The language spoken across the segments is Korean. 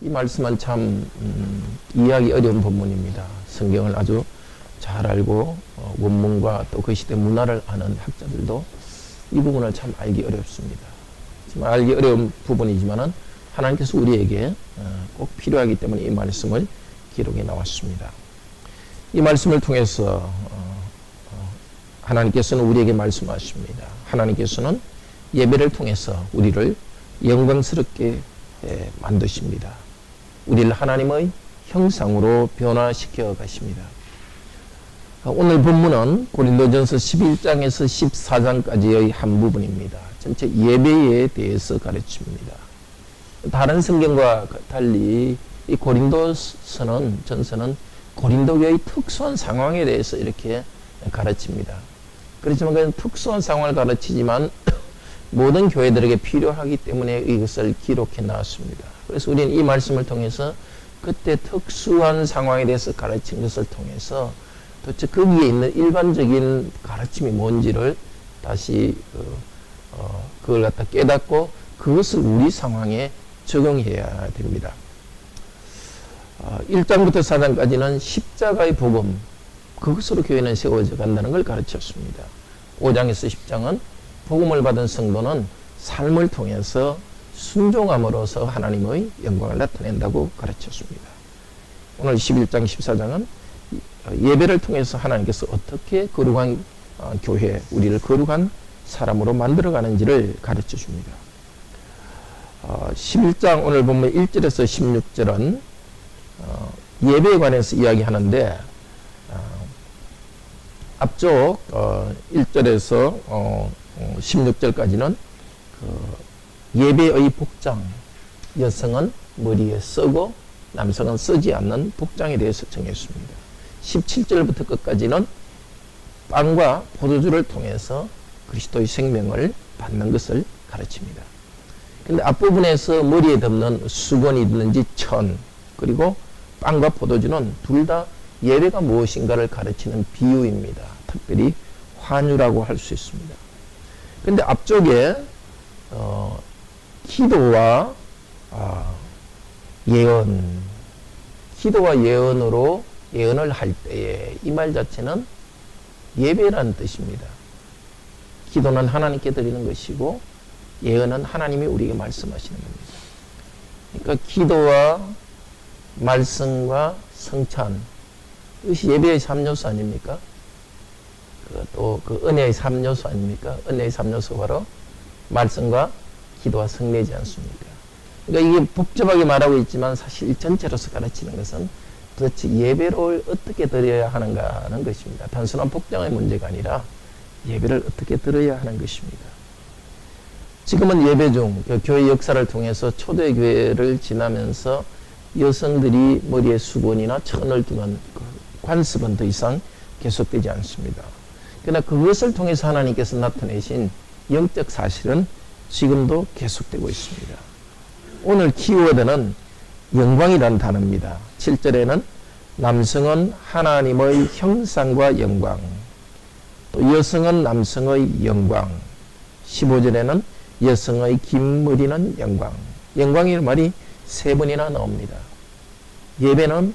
이 말씀은 참 이해하기 어려운 본문입니다. 성경을 아주 잘 알고 원문과 또 그 시대 문화를 아는 학자들도 이 부분을 참 알기 어렵습니다. 정말 알기 어려운 부분이지만은 하나님께서 우리에게 꼭 필요하기 때문에 이 말씀을 기록해 나왔습니다. 이 말씀을 통해서 하나님께서는 우리에게 말씀하십니다. 하나님께서는 예배를 통해서 우리를 영광스럽게 만드십니다. 우리를 하나님의 형상으로 변화시켜 가십니다. 오늘 본문은 고린도전서 11장에서 14장까지의 한 부분입니다. 전체 예배에 대해서 가르칩니다. 다른 성경과 달리 이 고린도서는 전서는 고린도교의 특수한 상황에 대해서 이렇게 가르칩니다. 그렇지만 그런 특수한 상황을 가르치지만 모든 교회들에게 필요하기 때문에 이것을 기록해 나왔습니다. 그래서 우리는 이 말씀을 통해서 그때 특수한 상황에 대해서 가르친 것을 통해서 도대체 거기에 있는 일반적인 가르침이 뭔지를 다시 그걸 갖다 깨닫고 그것을 우리 상황에 적용해야 됩니다. 1장부터 4장까지는 십자가의 복음, 그것으로 교회는 세워져 간다는 걸 가르쳤습니다. 5장에서 10장은 복음을 받은 성도는 삶을 통해서 순종함으로써 하나님의 영광을 나타낸다고 가르쳤습니다. 오늘 11장, 14장은 예배를 통해서 하나님께서 어떻게 거룩한 교회, 우리를 거룩한 사람으로 만들어가는지를 가르쳐 줍니다. 11장 오늘 보면 1절에서 16절은 예배에 관해서 이야기하는데 앞쪽 1절에서 16절까지는 예배의 복장, 여성은 머리에 쓰고 남성은 쓰지 않는 복장에 대해서 정했습니다. 17절부터 끝까지는 빵과 포도주를 통해서 그리스도의 생명을 받는 것을 가르칩니다. 근데 앞부분에서 머리에 덮는 수건이든지 천, 그리고 빵과 포도주는 둘 다 예배가 무엇인가를 가르치는 비유입니다. 특별히 환유라고 할 수 있습니다. 근데 앞쪽에 기도와 예언, 기도와 예언으로 예언을 할 때에 이 말 자체는 예배라는 뜻입니다. 기도는 하나님께 드리는 것이고 예언은 하나님이 우리에게 말씀하시는 겁니다. 그러니까 기도와 말씀과 성찬, 이것이 예배의 3요소 아닙니까? 또 그 은혜의 3요소 아닙니까? 은혜의 3요소 바로 말씀과 기도와 성례지 않습니까? 그러니까 이게 복잡하게 말하고 있지만 사실 전체로서 가르치는 것은 도대체 예배를 어떻게 드려야 하는가 하는 것입니다. 단순한 복장의 문제가 아니라 예배를 어떻게 드려야 하는 것입니다. 지금은 예배 중 교회 역사를 통해서 초대교회를 지나면서 여성들이 머리에 수건이나 천을 두는 관습은 더 이상 계속되지 않습니다. 그러나 그것을 통해서 하나님께서 나타내신 영적 사실은 지금도 계속되고 있습니다. 오늘 키워드는 영광이라는 단어입니다. 7절에는 남성은 하나님의 형상과 영광, 또 여성은 남성의 영광, 15절에는 여성의 긴 머리는 영광. 영광이라는 말이 3번이나 나옵니다. 예배는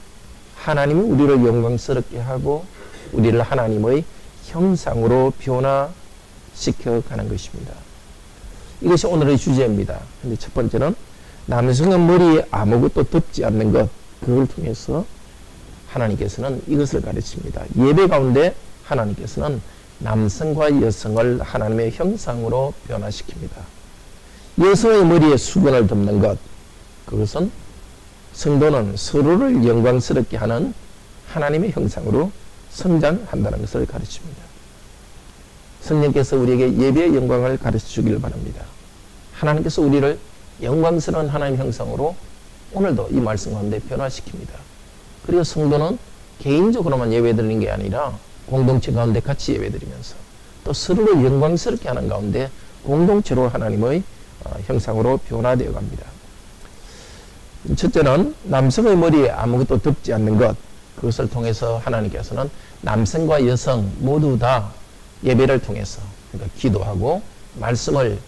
하나님이 우리를 영광스럽게 하고 우리를 하나님의 형상으로 변화시켜 가는 것입니다. 이것이 오늘의 주제입니다. 근데 첫 번째는 남성은 머리에 아무것도 덮지 않는 것, 그걸 통해서 하나님께서는 이것을 가르칩니다. 예배 가운데 하나님께서는 남성과 여성을 하나님의 형상으로 변화시킵니다. 여성의 머리에 수건을 덮는 것, 그것은 성도는 서로를 영광스럽게 하는 하나님의 형상으로 성장한다는 것을 가르칩니다. 성령께서 우리에게 예배의 영광을 가르쳐 주기를 바랍니다. 하나님께서 우리를 영광스러운 하나님 형상으로 오늘도 이 말씀 가운데 변화시킵니다. 그리고 성도는 개인적으로만 예배드리는 게 아니라 공동체 가운데 같이 예배드리면서 또 서로를 영광스럽게 하는 가운데 공동체로 하나님의 형상으로 변화되어 갑니다. 첫째는 남성의 머리에 아무것도 덮지 않는 것, 그것을 통해서 하나님께서는 남성과 여성 모두 다 예배를 통해서, 그러니까 기도하고 말씀을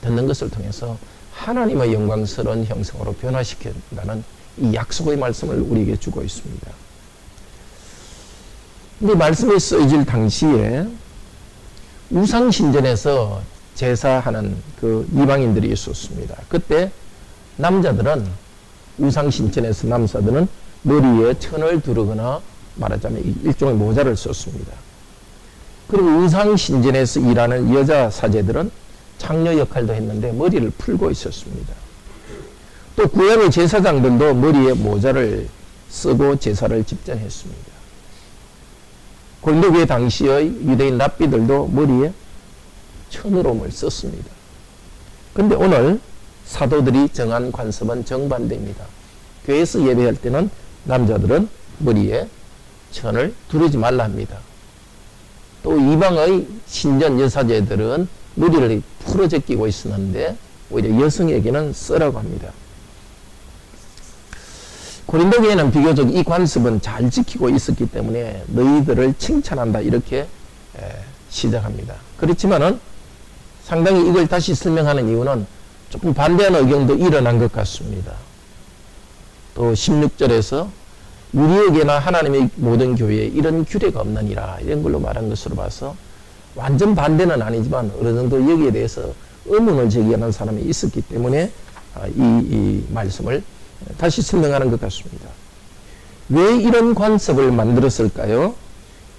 듣는 것을 통해서 하나님의 영광스러운 형상으로 변화시킨다는 이 약속의 말씀을 우리에게 주고 있습니다. 근데 말씀이 쓰여질 당시에 우상신전에서 제사하는 그 이방인들이 있었습니다. 그때 남자들은 우상신전에서 남자들은 머리에 천을 두르거나 말하자면 일종의 모자를 썼습니다. 그리고 우상신전에서 일하는 여자 사제들은 장녀 역할도 했는데 머리를 풀고 있었습니다. 또 구약의 제사장들도 머리에 모자를 쓰고 제사를 집전했습니다. 고린도교회 당시의 유대인 랍비들도 머리에 천으롬을 썼습니다. 그런데 오늘 사도들이 정한 관습은 정반대입니다. 교회에서 예배할 때는 남자들은 머리에 천을 두르지 말라 합니다. 또 이방의 신전 여사제들은 머리를 풀어 제끼고 있었는데 오히려 여성에게는 쓰라고 합니다. 고린도 교회는 비교적 이 관습은 잘 지키고 있었기 때문에 너희들을 칭찬한다 이렇게 시작합니다. 그렇지만은 상당히 이걸 다시 설명하는 이유는 조금 반대하는 의견도 일어난 것 같습니다. 또 16절에서 우리에게나 하나님의 모든 교회에 이런 규례가 없느니라 이런 걸로 말한 것으로 봐서 완전 반대는 아니지만 어느 정도 여기에 대해서 의문을 제기하는 사람이 있었기 때문에 이 말씀을 다시 설명하는 것 같습니다. 왜 이런 관습을 만들었을까요?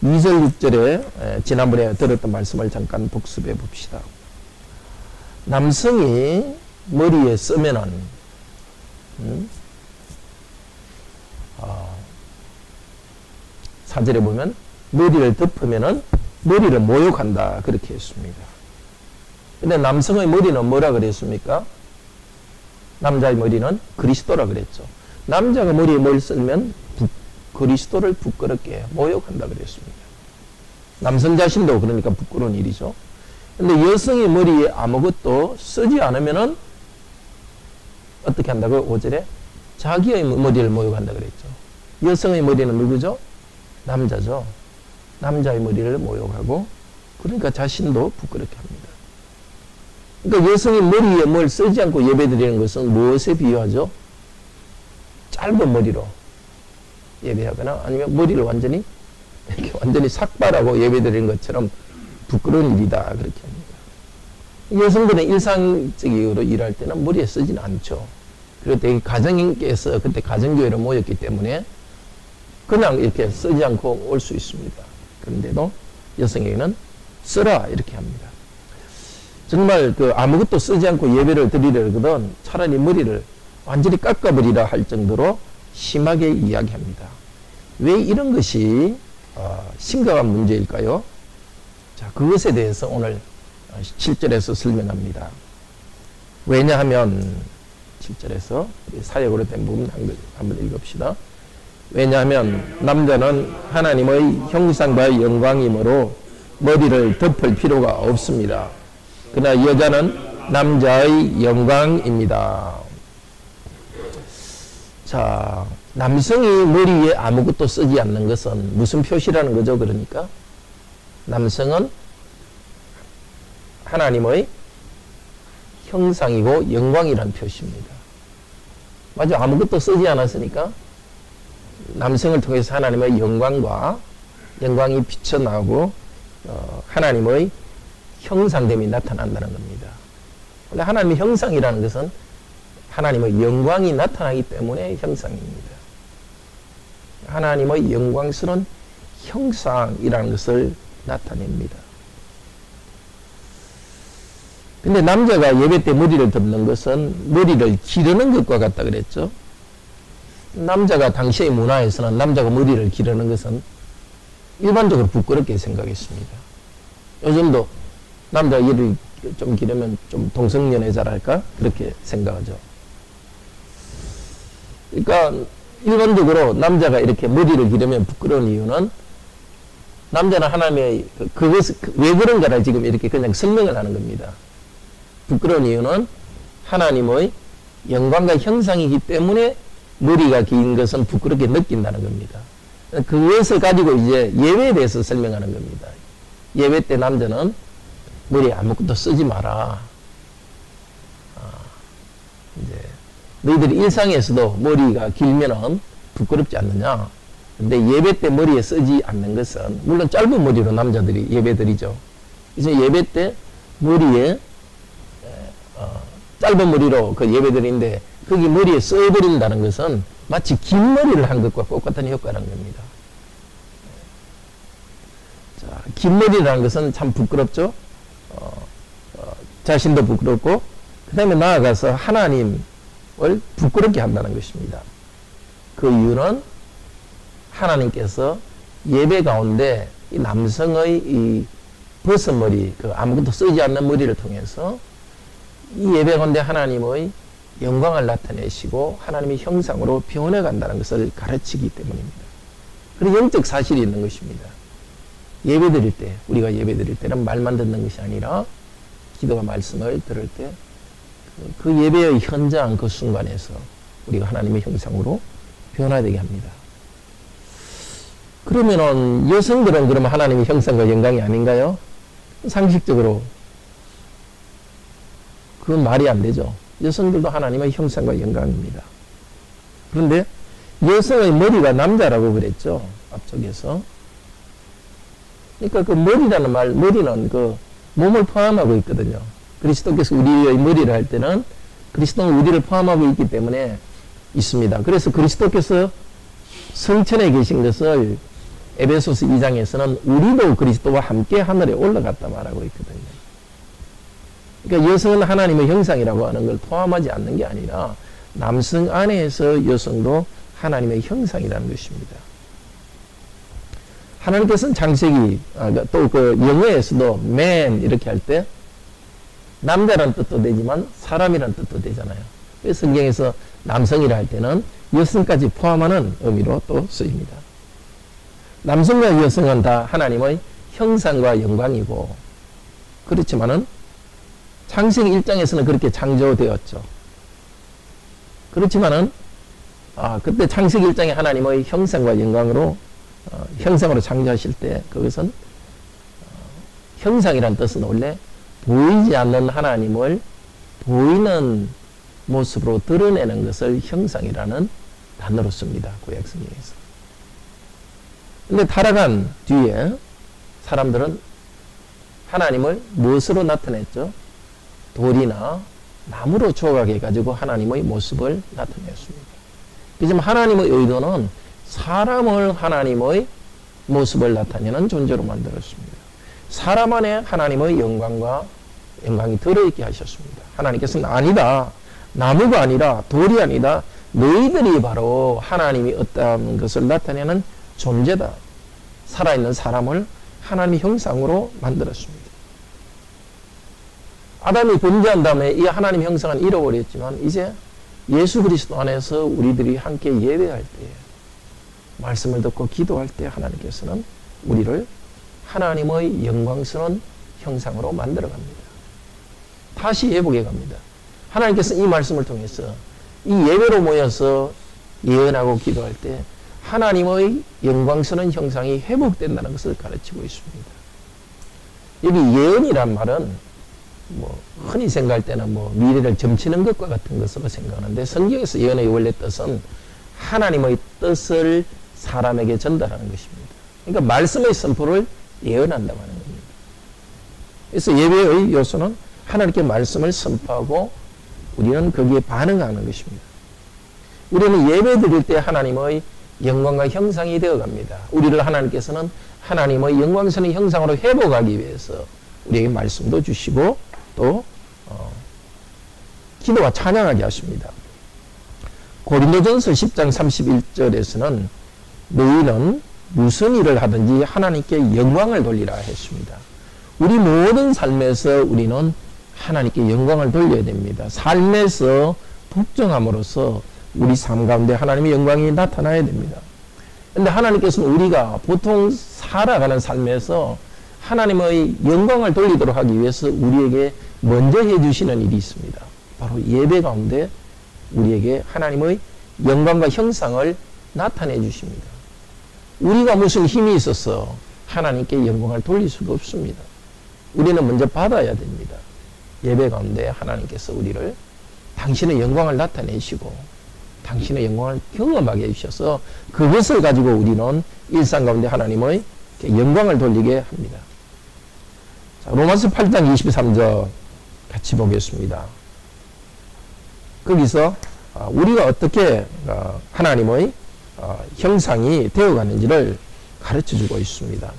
2절 6절에 지난번에 들었던 말씀을 잠깐 복습해 봅시다. 남성이 머리에 쓰면은 사절에 보면 머리를 덮으면은 머리를 모욕한다 그렇게 했습니다. 근데 남성의 머리는 뭐라 그랬습니까? 남자의 머리는 그리스도라 그랬죠. 남자가 머리에 뭘 쓰면 그리스도를 부끄럽게 모욕한다 그랬습니다. 남성 자신도 그러니까 부끄러운 일이죠. 근데 여성의 머리에 아무것도 쓰지 않으면은 어떻게 한다고? 5절에 자기의 머리를 모욕한다 그랬죠. 여성의 머리는 누구죠? 남자죠. 남자의 머리를 모욕하고 그러니까 자신도 부끄럽게 합니다. 그러니까 여성이 머리에 뭘 쓰지 않고 예배드리는 것은 무엇에 비유하죠? 짧은 머리로 예배하거나 아니면 머리를 완전히 이렇게 완전히 삭발하고 예배드리는 것처럼 부끄러운 일이다 그렇게 합니다. 여성들은 일상적으로 일할 때는 머리에 쓰지는 않죠. 그리고 되게 가정인께서 그때 가정교회로 모였기 때문에 그냥 이렇게 쓰지 않고 올 수 있습니다. 그런데도 여성에게는 쓰라 이렇게 합니다. 정말 아무것도 쓰지 않고 예배를 드리려거든 차라리 머리를 완전히 깎아버리라 할 정도로 심하게 이야기합니다. 왜 이런 것이 심각한 문제일까요? 자, 그것에 대해서 오늘 7절에서 설명합니다. 왜냐하면 7절에서 사역으로 된 부분 한번 읽읍시다. 왜냐하면 남자는 하나님의 형상과 영광이므로 머리를 덮을 필요가 없습니다. 그러나 여자는 남자의 영광입니다. 자, 남성이 머리에 아무것도 쓰지 않는 것은 무슨 표시라는 거죠? 그러니까 남성은 하나님의 형상이고 영광이라는 표시입니다. 맞아, 아무것도 쓰지 않았으니까 남성을 통해서 하나님의 영광이 비쳐나오고 하나님의 형상됨이 나타난다는 겁니다. 원래 하나님의 형상이라는 것은 하나님의 영광이 나타나기 때문에 형상입니다. 하나님의 영광스러운 형상이라는 것을 나타냅니다. 근데 남자가 예배 때 머리를 덮는 것은 머리를 기르는 것과 같다 그랬죠. 남자가 당시의 문화에서는 남자가 머리를 기르는 것은 일반적으로 부끄럽게 생각했습니다. 요즘도 남자가 머리를 좀 기르면 좀 동성연애자랄까? 그렇게 생각하죠. 그러니까 일반적으로 남자가 이렇게 머리를 기르면 부끄러운 이유는 남자는 하나님의 그것을 왜 그런가를 지금 이렇게 그냥 설명을 하는 겁니다. 부끄러운 이유는 하나님의 영광과 형상이기 때문에 머리가 긴 것은 부끄럽게 느낀다는 겁니다. 그것을 가지고 이제 예배에 대해서 설명하는 겁니다. 예배 때 남자는 머리에 아무것도 쓰지 마라. 이제 너희들이 일상에서도 머리가 길면은 부끄럽지 않느냐? 근데 예배 때 머리에 쓰지 않는 것은, 물론 짧은 머리로 남자들이 예배 드리죠. 그래서 예배 때 머리에 짧은 머리로 그 예배 드리는데 거기 머리에 써버린다는 것은 마치 긴 머리를 한 것과 똑같은 효과라는 겁니다. 자, 긴 머리라는 것은 참 부끄럽죠. 자신도 부끄럽고 그 다음에 나아가서 하나님을 부끄럽게 한다는 것입니다. 그 이유는 하나님께서 예배 가운데 이 남성의 이 버섯머리, 그 아무것도 쓰지 않는 머리를 통해서 이 예배 가운데 하나님의 영광을 나타내시고 하나님의 형상으로 변해 간다는 것을 가르치기 때문입니다. 그런 영적 사실이 있는 것입니다. 예배 드릴 때, 우리가 예배 드릴 때는 말만 듣는 것이 아니라 기도가 말씀을 들을 때 그 예배의 현장 그 순간에서 우리가 하나님의 형상으로 변화되게 합니다. 그러면은 여성들은 그러면 하나님의 형상과 영광이 아닌가요? 상식적으로 그건 말이 안 되죠. 여성들도 하나님의 형상과 영광입니다. 그런데 여성의 머리가 남자라고 그랬죠. 앞쪽에서. 그러니까 그 머리라는 말, 머리는 그 몸을 포함하고 있거든요. 그리스도께서 우리의 머리를 할 때는 그리스도는 우리를 포함하고 있기 때문에 있습니다. 그래서 그리스도께서 성천에 계신 것을 에베소서 2장에서는 우리도 그리스도와 함께 하늘에 올라갔다 말하고 있거든요. 그러니까 여성은 하나님의 형상이라고 하는 걸 포함하지 않는 게 아니라 남성 안에서 여성도 하나님의 형상이라는 것입니다. 하나님께서는 창세기, 또 그 영어에서도 man 이렇게 할 때 남자라는 뜻도 되지만 사람이라는 뜻도 되잖아요. 그래서 성경에서 남성이라 할 때는 여성까지 포함하는 의미로 또 쓰입니다. 남성과 여성은 다 하나님의 형상과 영광이고, 그렇지만은 창세기 1장에서는 그렇게 창조되었죠. 그렇지만은 그때 창세기 1장에 하나님의 형상과 영광으로 형상으로 창조하실 때 그것은 형상이란 뜻은 원래 보이지 않는 하나님을 보이는 모습으로 드러내는 것을 형상이라는 단어로 씁니다. 구약 성경에서. 근데 타락한 뒤에 사람들은 하나님을 무엇으로 나타냈죠? 돌이나 나무로 조각해 가지고 하나님의 모습을 나타냈습니다. 그렇지만 하나님의 의도는 사람을 하나님의 모습을 나타내는 존재로 만들었습니다. 사람 안에 하나님의 영광이 들어있게 하셨습니다. 하나님께서는 아니다. 나무가 아니라 돌이 아니다. 너희들이 바로 하나님이 어떠한 것을 나타내는 존재다. 살아있는 사람을 하나님의 형상으로 만들었습니다. 아담이 범죄한 다음에 이 하나님 형상은 잃어버렸지만 이제 예수 그리스도 안에서 우리들이 함께 예배할 때, 말씀을 듣고 기도할 때 하나님께서는 우리를 하나님의 영광스러운 형상으로 만들어 갑니다. 다시 회복해 갑니다. 하나님께서 이 말씀을 통해서 이 예배로 모여서 예언하고 기도할 때 하나님의 영광스러운 형상이 회복된다는 것을 가르치고 있습니다. 여기 예언이란 말은 흔히 생각할 때는 미래를 점치는 것과 같은 것으로 생각하는데, 성경에서 예언의 원래 뜻은 하나님의 뜻을 사람에게 전달하는 것입니다. 그러니까 말씀의 선포를 예언한다고 하는 겁니다. 그래서 예배의 요소는 하나님께 말씀을 선포하고 우리는 거기에 반응하는 것입니다. 우리는 예배 드릴 때 하나님의 영광과 형상이 되어갑니다. 우리를 하나님께서는 하나님의 영광스러운 형상으로 회복하기 위해서 우리에게 말씀도 주시고 또 기도와 찬양하게 하십니다. 고린도전서 10장 31절에서는 너희는 무슨 일을 하든지 하나님께 영광을 돌리라 했습니다. 우리 모든 삶에서 우리는 하나님께 영광을 돌려야 됩니다. 삶에서 복종함으로써 우리 삶 가운데 하나님의 영광이 나타나야 됩니다. 그런데 하나님께서는 우리가 보통 살아가는 삶에서 하나님의 영광을 돌리도록 하기 위해서 우리에게 먼저 해주시는 일이 있습니다. 바로 예배 가운데 우리에게 하나님의 영광과 형상을 나타내 주십니다. 우리가 무슨 힘이 있어서 하나님께 영광을 돌릴 수가 없습니다. 우리는 먼저 받아야 됩니다. 예배 가운데 하나님께서 우리를 당신의 영광을 나타내시고 당신의 영광을 경험하게 해주셔서 그것을 가지고 우리는 일상 가운데 하나님의 영광을 돌리게 합니다. 자, 로마서 8장 23절 같이 보겠습니다. 거기서 우리가 어떻게 하나님의 형상이 되어가는지를 가르쳐주고 있습니다.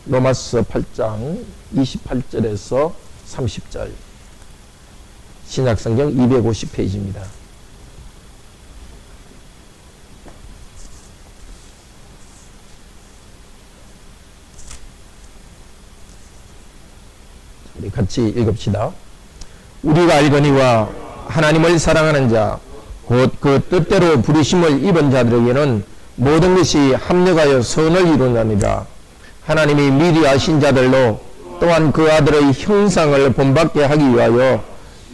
로마서 8장 28절에서 30절 신약성경 250페이지입니다. 우리 같이 읽읍시다. 우리가 알거니와 하나님을 사랑하는 자 곧 그 뜻대로 부르심을 입은 자들에게는 모든 것이 합력하여 선을 이루느니라. 하나님이 미리 아신 자들로 또한 그 아들의 형상을 본받게 하기 위하여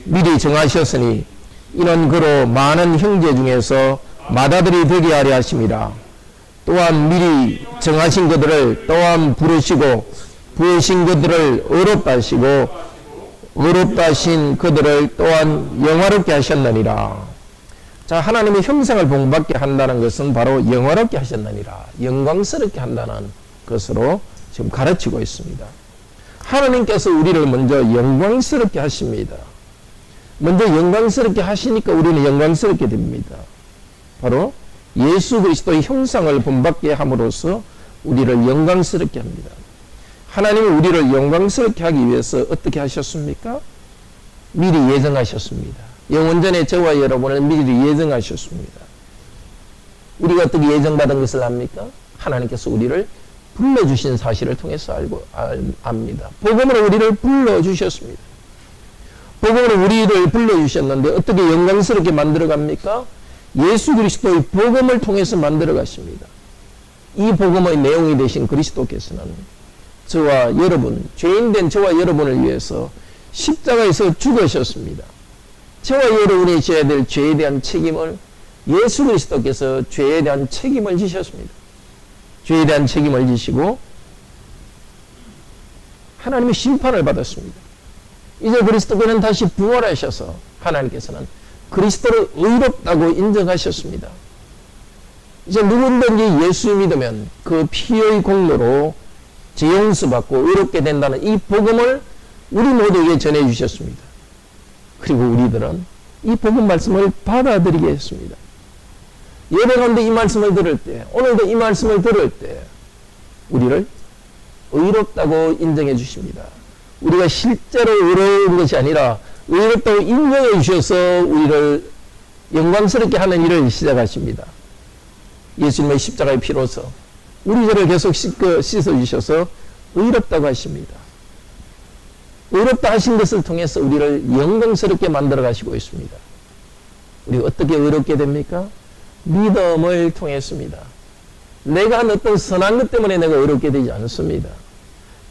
미리 정하셨으니 이는 그로 많은 형제 중에서 맏아들이 되게 하려 하심이라. 또한 미리 정하신 그들을 또한 부르시고 부르신 그들을 의롭다 하시고 의롭다 하신 그들을 또한 영화롭게 하셨느니라. 자, 하나님의 형상을 본받게 한다는 것은 바로 영화롭게 하셨느니라, 영광스럽게 한다는 것으로 지금 가르치고 있습니다. 하나님께서 우리를 먼저 영광스럽게 하십니다. 먼저 영광스럽게 하시니까 우리는 영광스럽게 됩니다. 바로 예수 그리스도의 형상을 본받게 함으로써 우리를 영광스럽게 합니다. 하나님이 우리를 영광스럽게 하기 위해서 어떻게 하셨습니까? 미리 예정하셨습니다. 영원전에 저와 여러분을 미리 예정하셨습니다. 우리가 어떻게 예정받은 것을 압니까? 하나님께서 우리를 불러주신 사실을 통해서 압니다. 복음으로 우리를 불러주셨습니다. 복음으로 우리를 불러주셨는데 어떻게 영광스럽게 만들어갑니까? 예수 그리스도의 복음을 통해서 만들어가십니다. 이 복음의 내용이 되신 그리스도께서는 저와 여러분, 죄인된 저와 여러분을 위해서 십자가에서 죽으셨습니다. 저와 여러분이 져야 될 죄에 대한 책임을 예수 그리스도께서 죄에 대한 책임을 지셨습니다. 죄에 대한 책임을 지시고 하나님의 심판을 받았습니다. 이제 그리스도께는 다시 부활하셔서 하나님께서는 그리스도를 의롭다고 인정하셨습니다. 이제 누구든지 예수 믿으면 그 피의 공로로 죄 용서받고 의롭게 된다는 이 복음을 우리 모두에게 전해주셨습니다. 그리고 우리들은 이 복음 말씀을 받아들이게 했습니다. 예배 가운데 이 말씀을 들을 때, 오늘도 이 말씀을 들을 때 우리를 의롭다고 인정해 주십니다. 우리가 실제로 의로운 것이 아니라 의롭다고 인정해 주셔서 우리를 영광스럽게 하는 일을 시작하십니다. 예수님의 십자가의 피로서 우리 죄를 계속 씻어주셔서 의롭다고 하십니다. 의롭다 하신 것을 통해서 우리를 영광스럽게 만들어 가시고 있습니다. 우리가 어떻게 의롭게 됩니까? 믿음을 통했습니다. 내가 한 어떤 선한 것 때문에 내가 의롭게 되지 않습니다.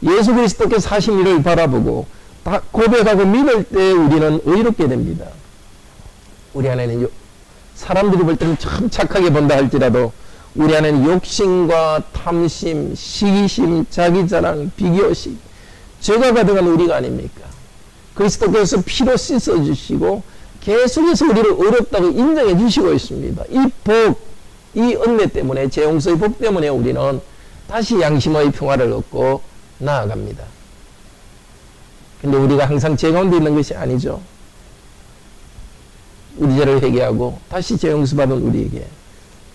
예수 그리스도께서 하신 일을 바라보고 고백하고 믿을 때 우리는 의롭게 됩니다. 우리 안에는 사람들이 볼 때는 참 착하게 본다 할지라도 우리 안에는 욕심과 탐심, 시기심, 자기자랑, 비교심, 죄가 가득한 우리가 아닙니까? 그리스도께서 피로 씻어주시고 계속해서 우리를 어렵다고 인정해 주시고 있습니다. 이 복, 이 은혜 때문에, 죄 용서의 복 때문에 우리는 다시 양심의 평화를 얻고 나아갑니다. 근데 우리가 항상 죄 가운데 있는 것이 아니죠. 우리 죄를 회개하고 다시 죄 용서받은 우리에게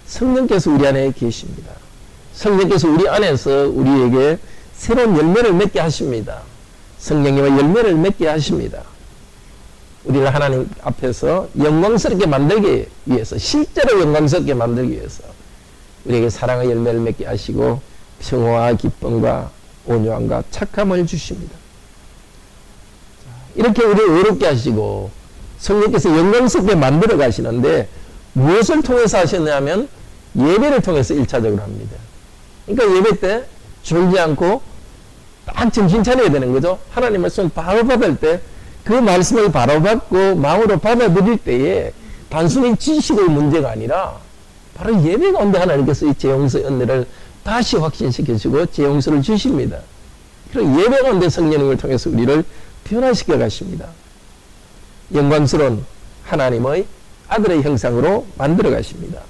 성령께서 우리 안에 계십니다. 성령께서 우리 안에서 우리에게 새로운 열매를 맺게 하십니다. 성령님의 열매를 맺게 하십니다. 우리를 하나님 앞에서 영광스럽게 만들기 위해서, 실제로 영광스럽게 만들기 위해서 우리에게 사랑의 열매를 맺게 하시고 평화와 기쁨과 온유함과 착함을 주십니다. 이렇게 우리를 의롭게 하시고 성령께서 영광스럽게 만들어 가시는데 무엇을 통해서 하셨냐면 예배를 통해서 1차적으로 합니다. 그러니까 예배 때 졸지 않고 딱 정신 차려야 되는 거죠. 하나님 말씀을 바로 받을 때 그 말씀을 바로 받고 마음으로 받아들일 때에 단순히 지식의 문제가 아니라 바로 예배 가운데 하나님께서 이 죄용서의 은혜를 다시 확신시켜주고 죄용서를 주십니다. 그리고 예배 가운데 성령님을 통해서 우리를 변화시켜 가십니다. 영광스러운 하나님의 아들의 형상으로 만들어 가십니다.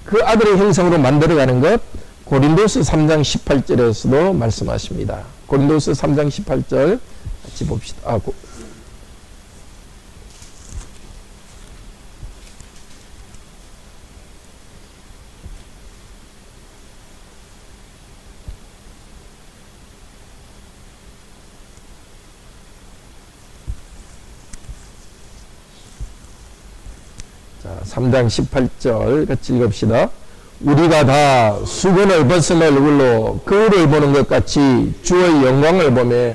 그 아들의 형상으로 만들어 가는 것 고린도서 3장 18절에서도 말씀하십니다. 고린도서 3장 18절 같이 봅시다. 자, 3장 18절 같이 읽읍시다. 우리가 다 수건을 벗은 얼굴로 거울을 보는 것 같이 주의 영광을 보며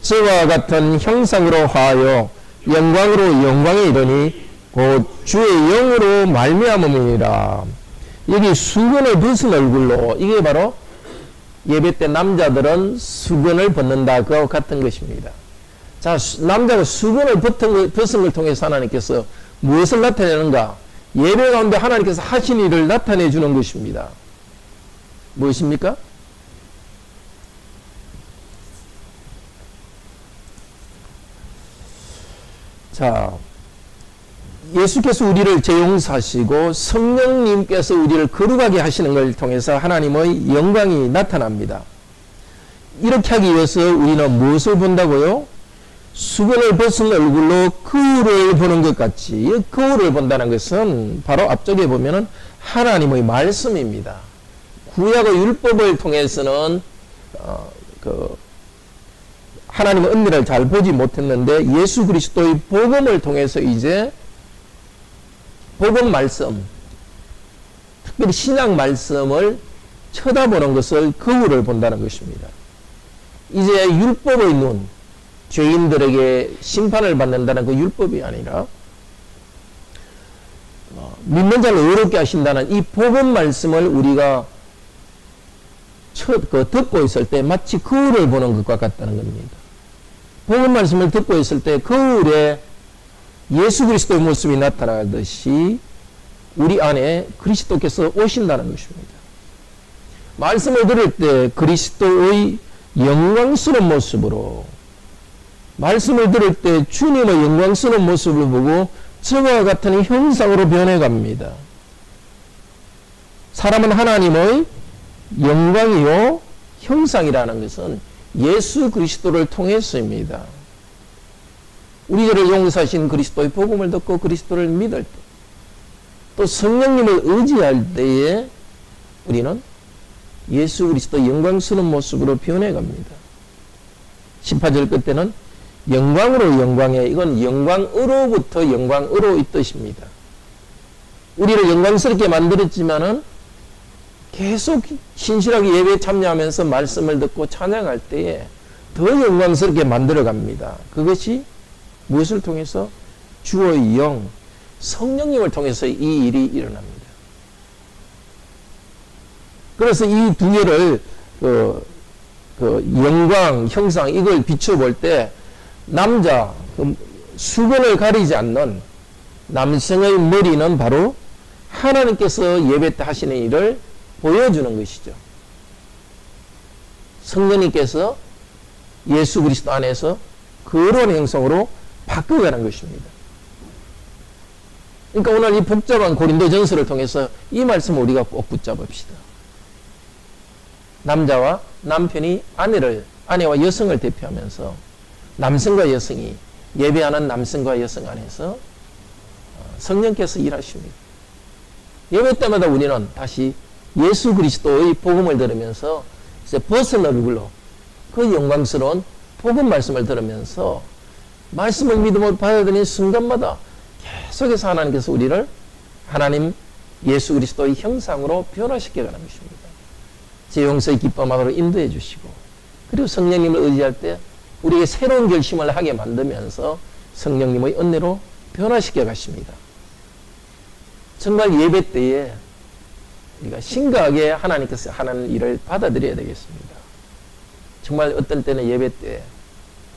저와 같은 형상으로 화하여 영광으로 영광에 이르니 곧 주의 영으로 말미암음이니라. 여기 수건을 벗은 얼굴로, 이게 바로 예배 때 남자들은 수건을 벗는다, 그와 같은 것입니다. 자, 남자가 수건을 벗은 걸 통해서 하나님께서 무엇을 나타내는가? 예배 가운데 하나님께서 하신 일을 나타내 주는 것입니다. 무엇입니까? 자, 예수께서 우리를 재용사하시고 성령님께서 우리를 거룩하게 하시는 걸 통해서 하나님의 영광이 나타납니다. 이렇게 하기 위해서 우리는 무엇을 본다고요? 수건을 벗은 얼굴로 거울을 보는 것 같이. 거울을 본다는 것은 바로 앞쪽에 보면은 하나님의 말씀입니다. 구약의 율법을 통해서는 하나님의 은혜를 잘 보지 못했는데 예수 그리스도의 복음을 통해서 이제 복음 말씀, 특별히 신약 말씀을 쳐다보는 것을 거울을 본다는 것입니다. 이제 율법의 눈, 죄인들에게 심판을 받는다는 그 율법이 아니라 믿는 자를 의롭게 하신다는 이 복음 말씀을 우리가 듣고 있을 때 마치 거울을 보는 것과 같다는 겁니다. 복음 말씀을 듣고 있을 때 거울에 예수 그리스도의 모습이 나타나듯이 우리 안에 그리스도께서 오신다는 것입니다. 말씀을 들을 때 그리스도의 영광스러운 모습으로, 말씀을 들을 때 주님의 영광스러운 모습을 보고 저와 같은 형상으로 변해갑니다. 사람은 하나님의 영광이요 형상이라는 것은 예수 그리스도를 통해서입니다. 우리들을 용서하신 그리스도의 복음을 듣고 그리스도를 믿을 때, 또 성령님을 의지할 때에 우리는 예수 그리스도 영광스러운 모습으로 변해갑니다. 18절 끝에는 영광으로 영광에, 이건 영광으로부터 영광으로 이 뜻입니다. 우리를 영광스럽게 만들었지만은 계속 신실하게 예배에 참여하면서 말씀을 듣고 찬양할 때에 더 영광스럽게 만들어갑니다. 그것이 무엇을 통해서? 주의 영, 성령님을 통해서 이 일이 일어납니다. 그래서 이 두 개를 영광, 형상, 이걸 비춰볼 때 남자, 수건을 가리지 않는 남성의 머리는 바로 하나님께서 예배 때 하시는 일을 보여주는 것이죠. 성령님께서 예수 그리스도 안에서 거룩한 형성으로 바꿔가는 것입니다. 그러니까 오늘 이 복잡한 고린도 전서를 통해서 이 말씀을 우리가 꼭 붙잡읍시다. 남자와 남편이 아내와 여성을 대표하면서 남성과 여성이 예배하는 남성과 여성 안에서 성령께서 일하십니다. 예배 때마다 우리는 다시 예수 그리스도의 복음을 들으면서 이제 벗은 얼굴로 그 영광스러운 복음 말씀을 들으면서 말씀을 믿음으로 받아들이는 순간마다 계속해서 하나님께서 우리를 하나님 예수 그리스도의 형상으로 변화시켜 가는 것입니다. 제 용서의 기쁨 안으로 인도해 주시고, 그리고 성령님을 의지할 때 우리에게 새로운 결심을 하게 만들면서 성령님의 은혜로 변화시켜 가십니다. 정말 예배 때에 우리가 심각하게 하나님께서 하는 일을 받아들여야 되겠습니다. 정말 어떤 때는 예배 때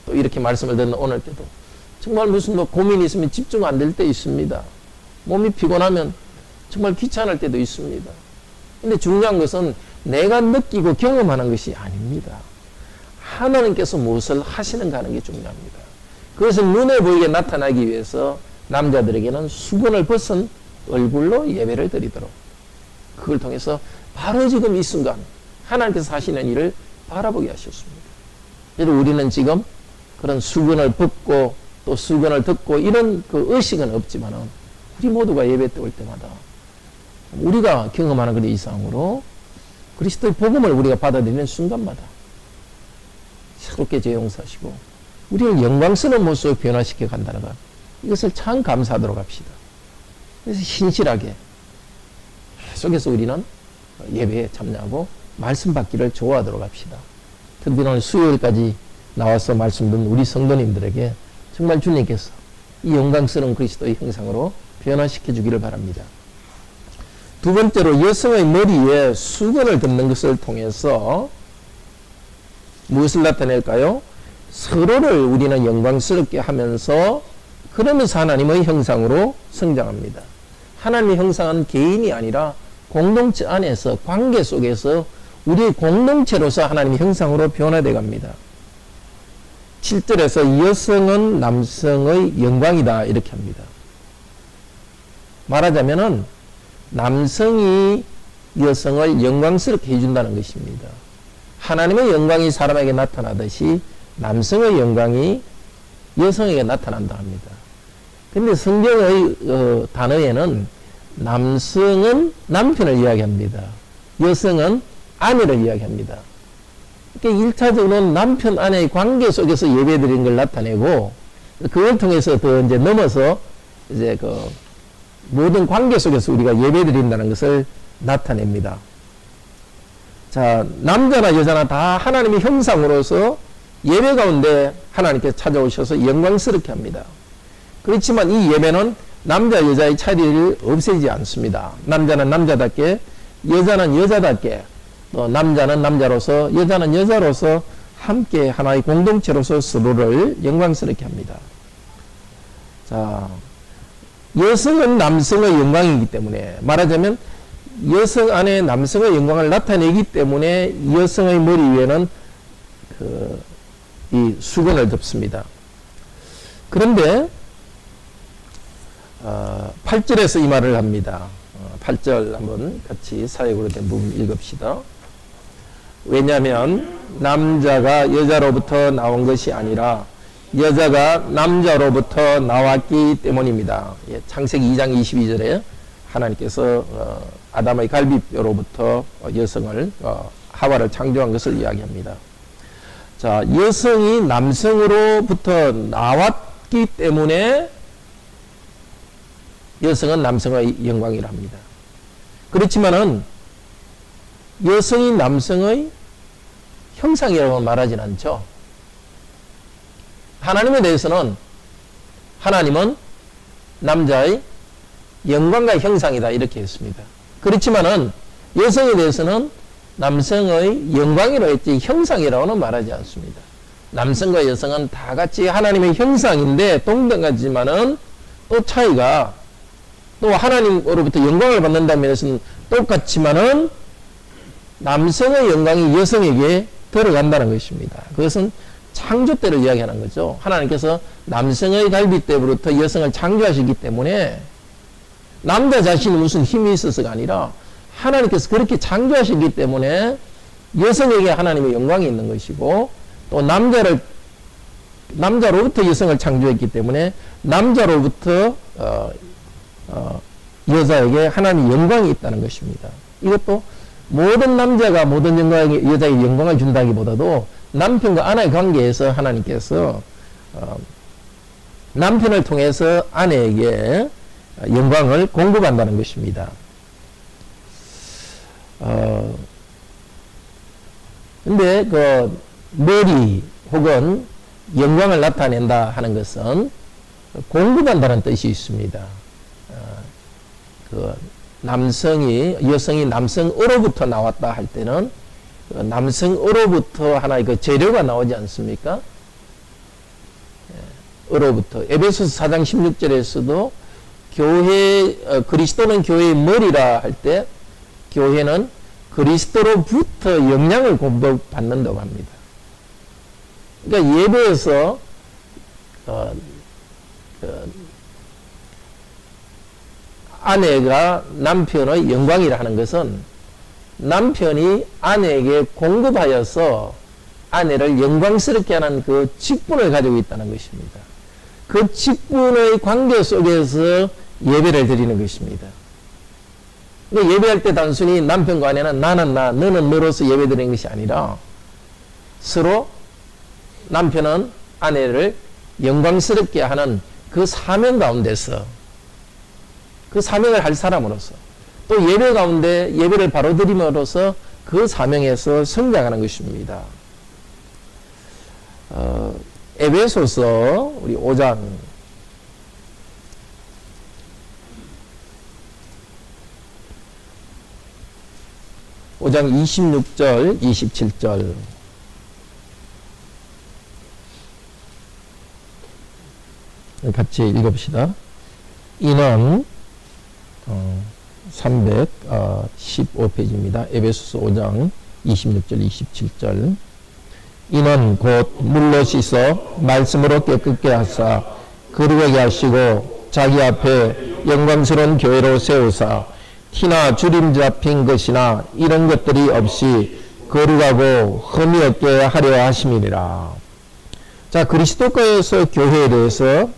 또 이렇게 말씀을 듣는 오늘 때도 정말 무슨 고민이 있으면 집중 안 될 때 있습니다. 몸이 피곤하면 정말 귀찮을 때도 있습니다. 근데 중요한 것은 내가 느끼고 경험하는 것이 아닙니다. 하나님께서 무엇을 하시는가 하는 게 중요합니다. 그것을 눈에 보이게 나타나기 위해서 남자들에게는 수건을 벗은 얼굴로 예배를 드리도록, 그걸 통해서 바로 지금 이 순간 하나님께서 하시는 일을 바라보게 하셨습니다. 그래서 우리는 지금 그런 수건을 벗고 또 수건을 듣고 이런 그 의식은 없지만은 우리 모두가 예배 때 올 때마다 우리가 경험하는 그 이상으로 그리스도의 복음을 우리가 받아들이는 순간마다 새롭게 재용사시고 우리를 영광스러운 모습으로 변화시켜 간다는 것, 이것을 참 감사하도록 합시다. 그래서 신실하게 계속해서 우리는 예배에 참여하고 말씀 받기를 좋아하도록 합시다. 특히 오늘 수요일까지 나와서 말씀 듣는 우리 성도님들에게 정말 주님께서 이 영광스러운 그리스도의 형상으로 변화시켜 주기를 바랍니다. 두 번째로 여성의 머리에 수건을 덮는 것을 통해서 무엇을 나타낼까요? 서로를 우리는 영광스럽게 하면서 그러면서 하나님의 형상으로 성장합니다. 하나님의 형상은 개인이 아니라 공동체 안에서 관계 속에서 우리의 공동체로서 하나님의 형상으로 변화되어 갑니다. 7절에서 여성은 남성의 영광이다 이렇게 합니다. 말하자면은 남성이 여성을 영광스럽게 해준다는 것입니다. 하나님의 영광이 사람에게 나타나듯이 남성의 영광이 여성에게 나타난다 합니다. 근데 성경의 단어에는 남성은 남편을 이야기합니다. 여성은 아내를 이야기합니다. 그러니까 1차적으로는 남편 아내의 관계 속에서 예배드리는 걸 나타내고, 그걸 통해서 더 이제 넘어서 이제 그 모든 관계 속에서 우리가 예배드린다는 것을 나타냅니다. 자, 남자나 여자나 다 하나님의 형상으로서 예배 가운데 하나님께서 찾아오셔서 영광스럽게 합니다. 그렇지만 이 예배는 남자 여자의 차이를 없애지 않습니다. 남자는 남자답게, 여자는 여자답게, 또 남자는 남자로서, 여자는 여자로서 함께 하나의 공동체로서 서로를 영광스럽게 합니다. 자, 여성은 남성의 영광이기 때문에, 말하자면 여성 안에 남성의 영광을 나타내기 때문에 여성의 머리 위에는 이 수건을 덮습니다. 그런데 8절에서 이 말을 합니다. 8절 한번 같이 사역으로 된 부분 읽읍시다. 왜냐하면 남자가 여자로부터 나온 것이 아니라 여자가 남자로부터 나왔기 때문입니다. 예, 창세기 2장 22절에 하나님께서 아담의 갈비뼈로부터 여성을 하와를 창조한 것을 이야기합니다. 자, 여성이 남성으로부터 나왔기 때문에 여성은 남성의 영광이라 합니다. 그렇지만은 여성이 남성의 형상이라고 말하진 않죠. 하나님에 대해서는 하나님은 남자의 영광과 형상이다 이렇게 했습니다. 그렇지만은 여성에 대해서는 남성의 영광이라고 했지 형상이라고는 말하지 않습니다. 남성과 여성은 다 같이 하나님의 형상인데 동등하지만은 또 차이가, 또 하나님으로부터 영광을 받는다는 면에서는 똑같지만은 남성의 영광이 여성에게 들어간다는 것입니다. 그것은 창조 때를 이야기하는 거죠. 하나님께서 남성의 갈비뼈부터 여성을 창조하시기 때문에 남자 자신이 무슨 힘이 있어서가 아니라 하나님께서 그렇게 창조하시기 때문에 여성에게 하나님의 영광이 있는 것이고, 또 남자로부터 여성을 창조했기 때문에 남자로부터 여자에게 하나님의 영광이 있다는 것입니다. 이것도 모든 남자가 모든 여자에게 영광을 준다기보다도 남편과 아내의 관계에서 하나님께서 남편을 통해서 아내에게 영광을 공급한다는 것입니다. 근데 그 머리 혹은 영광을 나타낸다 하는 것은 공급한다는 뜻이 있습니다. 그 여성이 남성으로부터 나왔다 할 때는 남성으로부터 하나의 그 재료가 나오지 않습니까? 으로부터. 에베소서 4장 16절에서도 그리스도는 교회의 머리라 할 때 교회는 그리스도로부터 영향을 공급받는다고 합니다. 그러니까 예배에서 아내가 남편의 영광이라 하는 것은 남편이 아내에게 공급하여서 아내를 영광스럽게 하는 그 직분을 가지고 있다는 것입니다. 그 직분의 관계 속에서 예배를 드리는 것입니다. 근데 예배할 때 단순히 남편과 아내는 나는 나, 너는 너로서 예배 드리는 것이 아니라 서로 남편은 아내를 영광스럽게 하는 그 사명 가운데서 그 사명을 할 사람으로서 또 예배 가운데 예배를 바로 드림으로써 그 사명에서 성장하는 것입니다. 에베소서 우리 5장 26절 27절 같이 읽어봅시다. 이는 315페이지입니다. 에베소서 5장 26절 27절 이는 곧 물로 씻어 말씀으로 깨끗게 하사 거룩하게 하시고 자기 앞에 영광스러운 교회로 세우사 티나 주림 잡힌 것이나 이런 것들이 없이 거룩하고 흠이 없게 하려 하심이니라. 자, 그리스도께서 교회에 대해서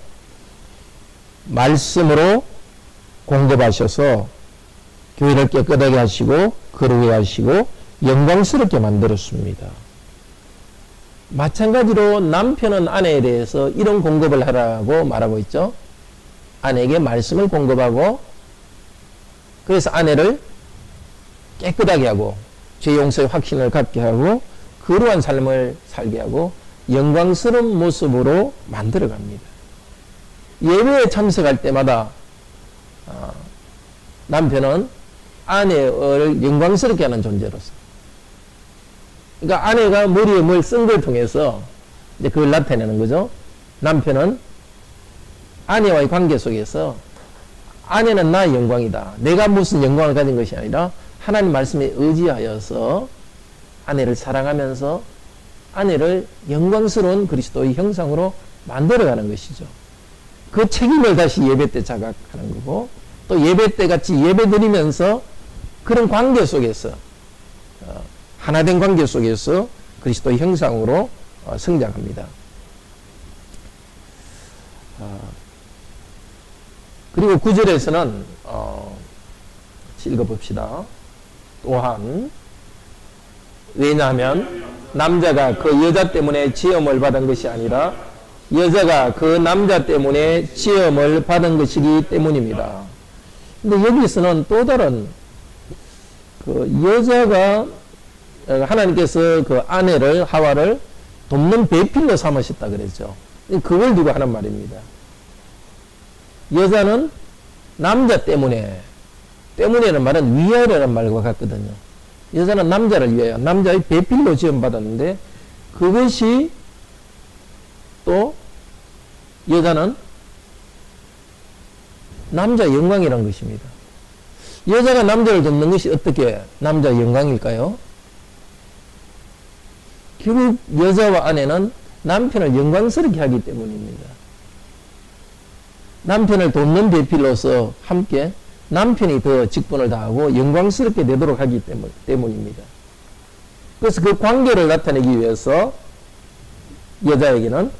말씀으로 공급하셔서 교회를 깨끗하게 하시고 거룩하게 하시고 영광스럽게 만들었습니다. 마찬가지로 남편은 아내에 대해서 이런 공급을 하라고 말하고 있죠. 아내에게 말씀을 공급하고 그래서 아내를 깨끗하게 하고 죄 용서의 확신을 갖게 하고 거룩한 삶을 살게 하고 영광스러운 모습으로 만들어 갑니다. 예배에 참석할 때마다 남편은 아내를 영광스럽게 하는 존재로서 그러니까 아내가 머리에 뭘 쓴 걸 통해서 이제 그걸 나타내는 거죠. 남편은 아내와의 관계 속에서 아내는 나의 영광이다. 내가 무슨 영광을 가진 것이 아니라 하나님 말씀에 의지하여서 아내를 사랑하면서 아내를 영광스러운 그리스도의 형상으로 만들어가는 것이죠. 그 책임을 다시 예배 때 자각하는 거고 또 예배 때 같이 예배 드리면서 그런 관계 속에서 하나된 관계 속에서 그리스도의 형상으로 성장합니다. 그리고 9절에서는 읽어봅시다. 또한 왜냐하면 남자가 그 여자 때문에 지음을 받은 것이 아니라 여자가 그 남자 때문에 지음을 받은 것이기 때문입니다. 근데 여기서는 또 다른 그 여자가 하나님께서 그 아내를 하와를 돕는 배필로 삼으셨다 그랬죠. 그걸 두고 하는 말입니다. 여자는 남자 때문에는 말은 위하여라는 말과 같거든요. 여자는 남자를 위하여 남자의 배필로 지음받았는데 그것이 또 여자는 남자 영광이라는 것입니다. 여자가 남자를 돕는 것이 어떻게 남자 영광일까요? 결국 여자와 아내는 남편을 영광스럽게 하기 때문입니다. 남편을 돕는 배필로서 함께 남편이 더 직분을 다하고 영광스럽게 되도록 하기 때문입니다. 그래서 그 관계를 나타내기 위해서 여자에게는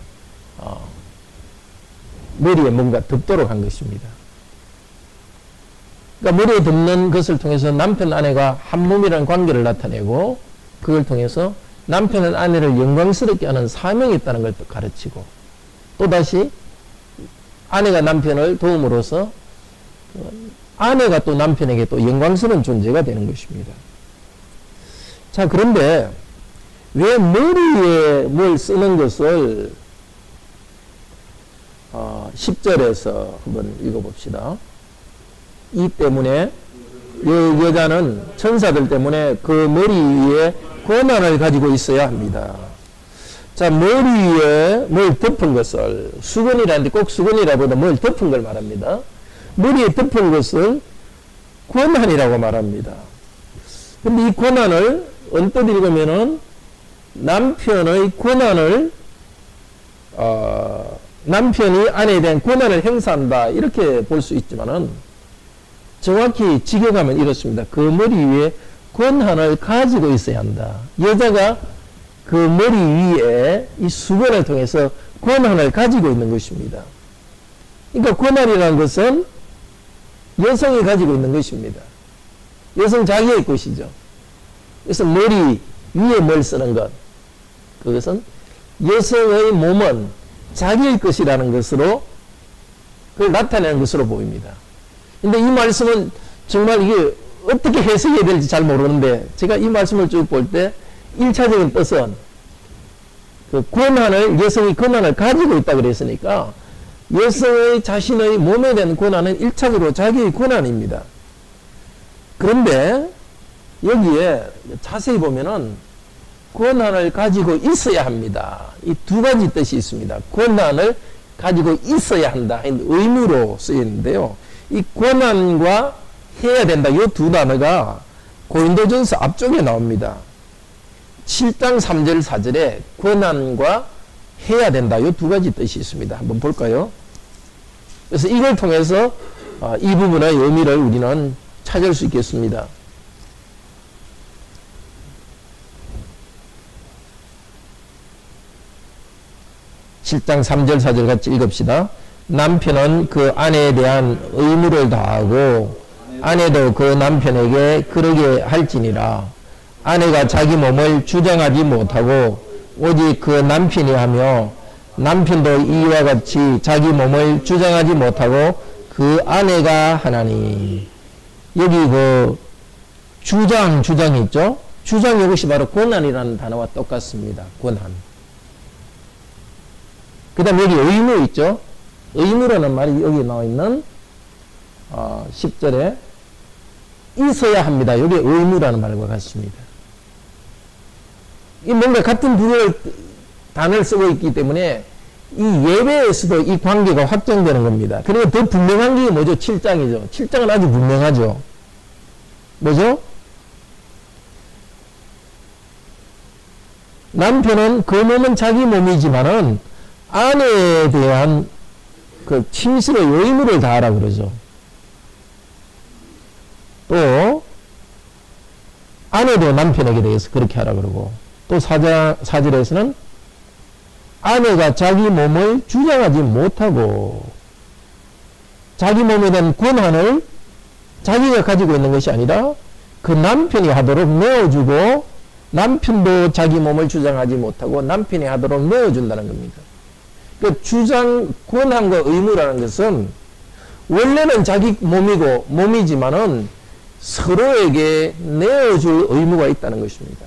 머리에 뭔가 덮도록 한 것입니다. 그러니까 머리에 덮는 것을 통해서 남편 아내가 한 몸이라는 관계를 나타내고 그걸 통해서 남편은 아내를 영광스럽게 하는 사명이 있다는 걸 가르치고 또다시 아내가 남편을 도움으로써 아내가 또 남편에게 또 영광스러운 존재가 되는 것입니다. 자, 그런데 왜 머리에 뭘 쓰는 것을 10절에서 한번 읽어봅시다. 이 때문에 여자는 천사들 때문에 그 머리 위에 권한을 가지고 있어야 합니다. 자, 머리 위에 뭘 덮은 것을 수건이라는데 꼭 수건이라보다 뭘 덮은 걸 말합니다. 머리에 덮은 것을 권한이라고 말합니다. 근데 이 권한을 언뜻 읽으면은 남편의 권한을 남편이 아내에 대한 권한을 행사한다 이렇게 볼 수 있지만은 정확히 직역하면 이렇습니다. 그 머리 위에 권한을 가지고 있어야 한다. 여자가 그 머리 위에 이 수건을 통해서 권한을 가지고 있는 것입니다. 그러니까 권한이라는 것은 여성이 가지고 있는 것입니다. 여성 자기의 것이죠. 그래서 머리 위에 뭘 쓰는 것, 그것은 여성의 몸은 자기의 것이라는 것으로 그걸 나타내는 것으로 보입니다. 근데 이 말씀은 정말 이게 어떻게 해석해야 될지 잘 모르는데, 제가 이 말씀을 쭉 볼 때 1차적인 뜻은 그 권한을, 여성이 권한을 가지고 있다 그랬으니까 여성의 자신의 몸에 대한 권한은 1차적으로 자기의 권한입니다. 그런데 여기에 자세히 보면은 권한을 가지고 있어야 합니다. 이 두 가지 뜻이 있습니다. 권한을 가지고 있어야 한다. 의무로 쓰이는데요. 이 권한과 해야 된다. 이 두 단어가 고린도전서 앞쪽에 나옵니다. 7장 3절 4절에 권한과 해야 된다. 이 두 가지 뜻이 있습니다. 한번 볼까요? 그래서 이걸 통해서 이 부분의 의미를 우리는 찾을 수 있겠습니다. (7장 3절 4절) 같이 읽읍시다. 남편은 그 아내에 대한 의무를 다하고 아내도 그 남편에게 그러게 할지니라. 아내가 자기 몸을 주장하지 못하고 오직 그 남편이 하며 남편도 이와 같이 자기 몸을 주장하지 못하고 그 아내가 하나니. 여기 그 주장 있죠? 주장 이것이 바로 권한이라는 단어와 똑같습니다. 권한. 그 다음 여기 의무 있죠? 의무라는 말이 여기 나와 있는 10절에 있어야 합니다. 여기 의무라는 말과 같습니다. 이 뭔가 같은 두 단어를 쓰고 있기 때문에 이 예배에서도 이 관계가 확정되는 겁니다. 그리고 더 분명한 게 뭐죠? 7장이죠. 7장은 아주 분명하죠. 뭐죠? 남편은 그 몸은 자기 몸이지만은 아내에 대한 그 침실의 의무를 다하라 그러죠. 또 아내도 남편에게 대해서 그렇게 하라 그러고, 또 4절에서는 아내가 자기 몸을 주장하지 못하고, 자기 몸에 대한 권한을 자기가 가지고 있는 것이 아니라 그 남편이 하도록 내어주고, 남편도 자기 몸을 주장하지 못하고 남편이 하도록 내어준다는 겁니다. 그 주장, 권한과 의무라는 것은 원래는 자기 몸이지만은 서로에게 내어줄 의무가 있다는 것입니다.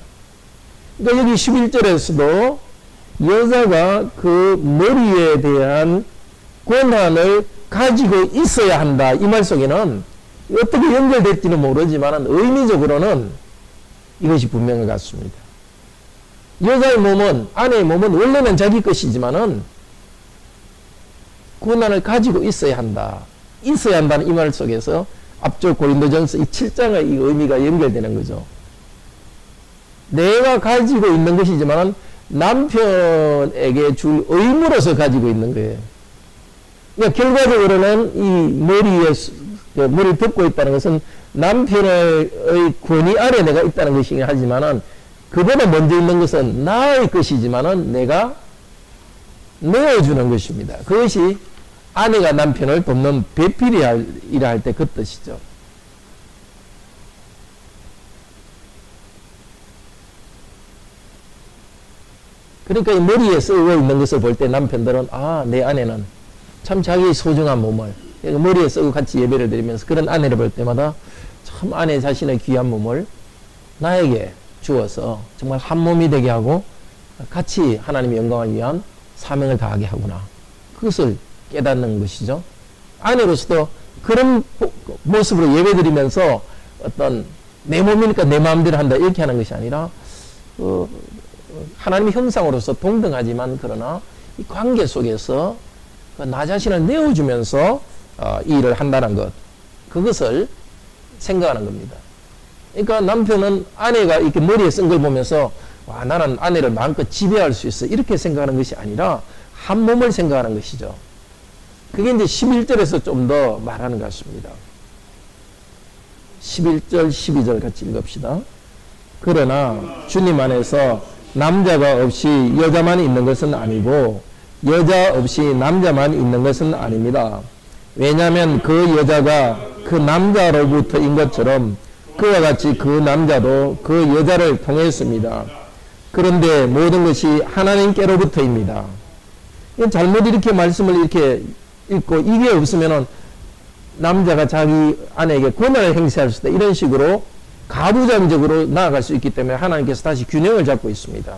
그러니까 여기 11절에서도 여자가 그 머리에 대한 권한을 가지고 있어야 한다. 이 말 속에는 어떻게 연결될지는 모르지만 의미적으로는 이것이 분명한 것 같습니다. 여자의 몸은, 아내의 몸은 원래는 자기 것이지만은 권한을 가지고 있어야 한다. 있어야 한다는 이 말 속에서 앞쪽 고린도전서 이 7장의 이 의미가 연결되는 거죠. 내가 가지고 있는 것이지만 남편에게 줄 의무로서 가지고 있는 거예요. 그러니까 결과적으로는 이 머리를 덮고 있다는 것은 남편의 권위 아래 내가 있다는 것이긴 하지만은 그보다 먼저 있는 것은 나의 것이지만은 내가 내어주는 것입니다. 그것이 아내가 남편을 돕는 배필이라 할 때 그 뜻이죠. 그러니까 이 머리에 쓰고 있는 것을 볼 때 남편들은 내 아내는 참 자기의 소중한 몸을 머리에 쓰고 같이 예배를 드리면서 그런 아내를 볼 때마다 참 아내 자신의 귀한 몸을 나에게 주어서 정말 한 몸이 되게 하고 같이 하나님의 영광을 위한 사명을 다하게 하구나. 그것을 깨닫는 것이죠. 아내로서도 그런 모습으로 예배드리면서 어떤 내 몸이니까 내 마음대로 한다 이렇게 하는 것이 아니라 하나님의 형상으로서 동등하지만 그러나 이 관계 속에서 나 자신을 내어주면서 이 일을 한다는 것, 그것을 생각하는 겁니다. 그러니까 남편은 아내가 이렇게 머리에 쓴 걸 보면서 나는 아내를 마음껏 지배할 수 있어 이렇게 생각하는 것이 아니라 한 몸을 생각하는 것이죠. 그게 이제 11절에서 좀 더 말하는 것 같습니다. 11절 12절 같이 읽읍시다. 그러나 주님 안에서 남자가 없이 여자만 있는 것은 아니고 여자 없이 남자만 있는 것은 아닙니다. 왜냐하면 그 여자가 그 남자로부터인 것처럼 그와 같이 그 남자도 그 여자를 통했습니다. 그런데 모든 것이 하나님께로부터입니다. 잘못 이렇게 말씀을 이렇게 읽고 이게 없으면은 남자가 자기 아내에게 권한을 행사할 수 있다. 이런 식으로 가부장적으로 나아갈 수 있기 때문에 하나님께서 다시 균형을 잡고 있습니다.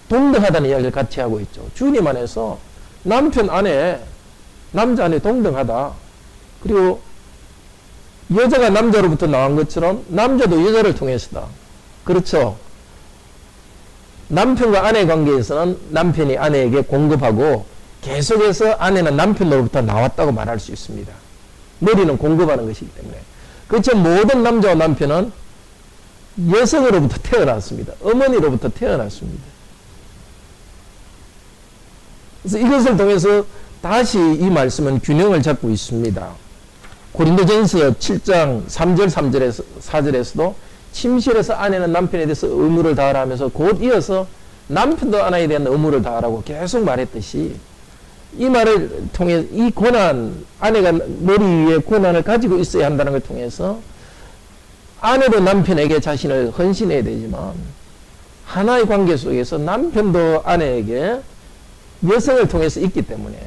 동등하다는 이야기를 같이 하고 있죠. 주님 안에서 남편 아내, 남자 아내 동등하다. 그리고 여자가 남자로부터 나온 것처럼 남자도 여자를 통해서다. 그렇죠. 남편과 아내 관계에서는 남편이 아내에게 공급하고 계속해서 아내는 남편으로부터 나왔다고 말할 수 있습니다. 머리는 공급하는 것이기 때문에. 그렇죠. 모든 남자와 남편은 여성으로부터 태어났습니다. 어머니로부터 태어났습니다. 그래서 이것을 통해서 다시 이 말씀은 균형을 잡고 있습니다. 고린도전서 7장 3절 3절에서 4절에서도 침실에서 아내는 남편에 대해서 의무를 다하라 하면서 곧 이어서 남편도 아내에 대한 의무를 다하라고 계속 말했듯이 이 말을 통해 이 고난, 아내가 머리 위에 고난을 가지고 있어야 한다는 걸 통해서 아내도 남편에게 자신을 헌신해야 되지만 하나의 관계 속에서 남편도 아내에게 여성을 통해서 있기 때문에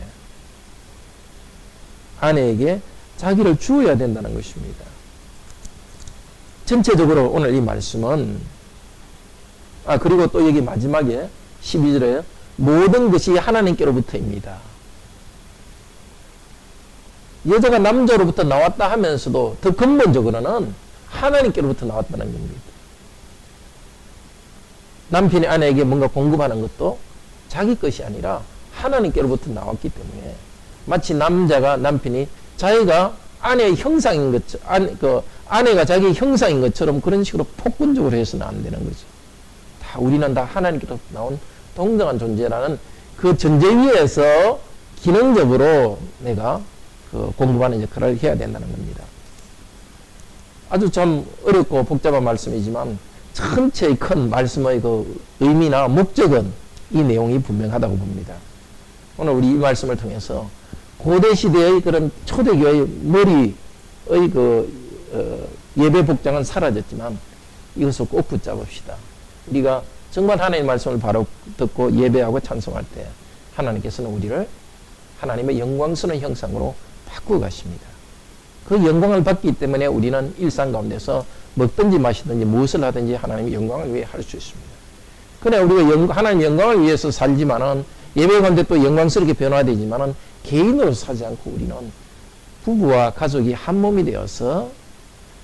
아내에게 자기를 주어야 된다는 것입니다. 전체적으로 오늘 이 말씀은 그리고 또 여기 마지막에 12절에 모든 것이 하나님께로부터입니다. 여자가 남자로부터 나왔다 하면서도 더 근본적으로는 하나님께로부터 나왔다는 겁니다. 남편이 아내에게 뭔가 공급하는 것도 자기 것이 아니라 하나님께로부터 나왔기 때문에 마치 남편이 자기가 아내의 형상인 것처럼, 아내가 자기의 형상인 것처럼 그런 식으로 폭군적으로 해서는 안 되는 거죠. 우리는 다 하나님께로부터 나온 동등한 존재라는 그 전제 위에서 기능적으로 내가 공급하는 역할을 해야 된다는 겁니다. 아주 참 어렵고 복잡한 말씀이지만 전체의 큰 말씀의 그 의미나 목적은 이 내용이 분명하다고 봅니다. 오늘 우리 이 말씀을 통해서 고대 시대의 그런 초대교회의 머리의 예배 복장은 사라졌지만 이것을 꼭 붙잡읍시다. 우리가 정말 하나님의 말씀을 바로 듣고 예배하고 찬송할 때 하나님께서는 우리를 하나님의 영광스러운 형상으로 바꾸어 가십니다. 그 영광을 받기 때문에 우리는 일상 가운데서 먹든지 마시든지 무엇을 하든지 하나님의 영광을 위해 할 수 있습니다. 그래 우리가 하나님의 영광을 위해서 살지만은 예배 가운데 또 영광스럽게 변화되지만은 개인으로 살지 않고 우리는 부부와 가족이 한 몸이 되어서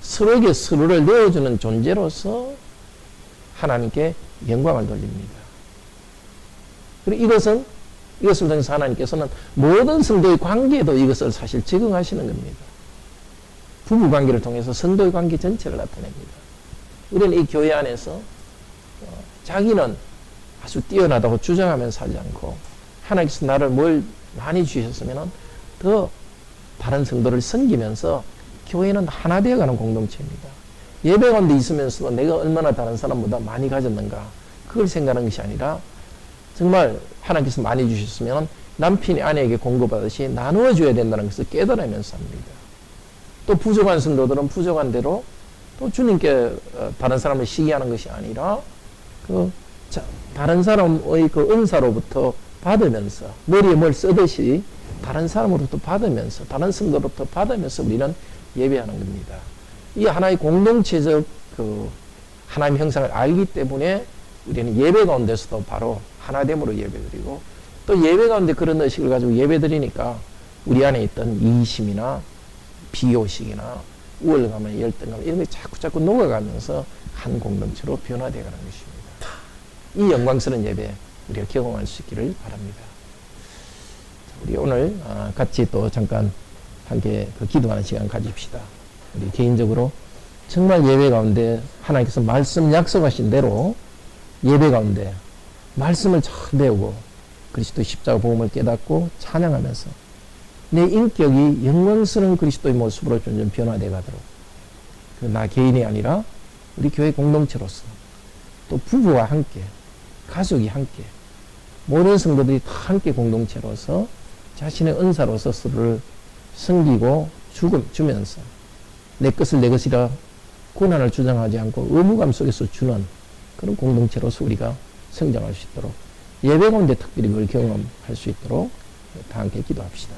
서로에게 서로를 내어주는 존재로서 하나님께 영광을 돌립니다. 그리고 이것을 통해서 하나님께서는 모든 성도의 관계에도 이것을 사실 적용하시는 겁니다. 부부 관계를 통해서 성도의 관계 전체를 나타냅니다. 우리는 이 교회 안에서 자기는 아주 뛰어나다고 주장하면서 살지 않고 하나님께서 나를 뭘 많이 주셨으면 더 다른 성도를 섬기면서 교회는 하나 되어가는 공동체입니다. 예배 가운데 있으면서도 내가 얼마나 다른 사람보다 많이 가졌는가 그걸 생각하는 것이 아니라 정말 하나님께서 많이 주셨으면 남편이 아내에게 공급하듯이 나누어 줘야 된다는 것을 깨달으면서 합니다. 또 부족한 성도들은 부족한 대로 또 주님께 다른 사람을 시기하는 것이 아니라 다른 사람의 그 은사로부터 받으면서 머리에 뭘 쓰듯이 다른 사람으로부터 받으면서 다른 성도로부터 받으면서 우리는 예배하는 겁니다. 이 하나의 공동체적 하나님의 형상을 알기 때문에 우리는 예배 가운데서도 바로 하나됨으로 예배드리고 또 예배 가운데 그런 의식을 가지고 예배드리니까 우리 안에 있던 이기심이나 비교식이나 우월감이나 열등감 이런 게 자꾸 녹아가면서 한 공동체로 변화되어가는 것입니다. 이 영광스러운 예배 우리가 경험할 수 있기를 바랍니다. 우리 오늘 같이 또 잠깐 함께 기도하는 시간 가집시다. 우리 개인적으로 정말 예배 가운데 하나님께서 말씀 약속하신 대로 예배 가운데 말씀을 잘 배우고 그리스도 십자가 복음을 깨닫고 찬양하면서 내 인격이 영광스러운 그리스도의 모습으로 점점 변화되어 가도록 그 나 개인이 아니라 우리 교회 공동체로서 또 부부와 함께 가족이 함께 모든 성도들이 다 함께 공동체로서 자신의 은사로서 서로를 섬기고 주면서 내 것을 내 것이라 고난을 주장하지 않고 의무감 속에서 주는 그런 공동체로서 우리가 성장할 수 있도록 예배 가운데 특별히 그걸 경험할 수 있도록 다 함께 기도합시다.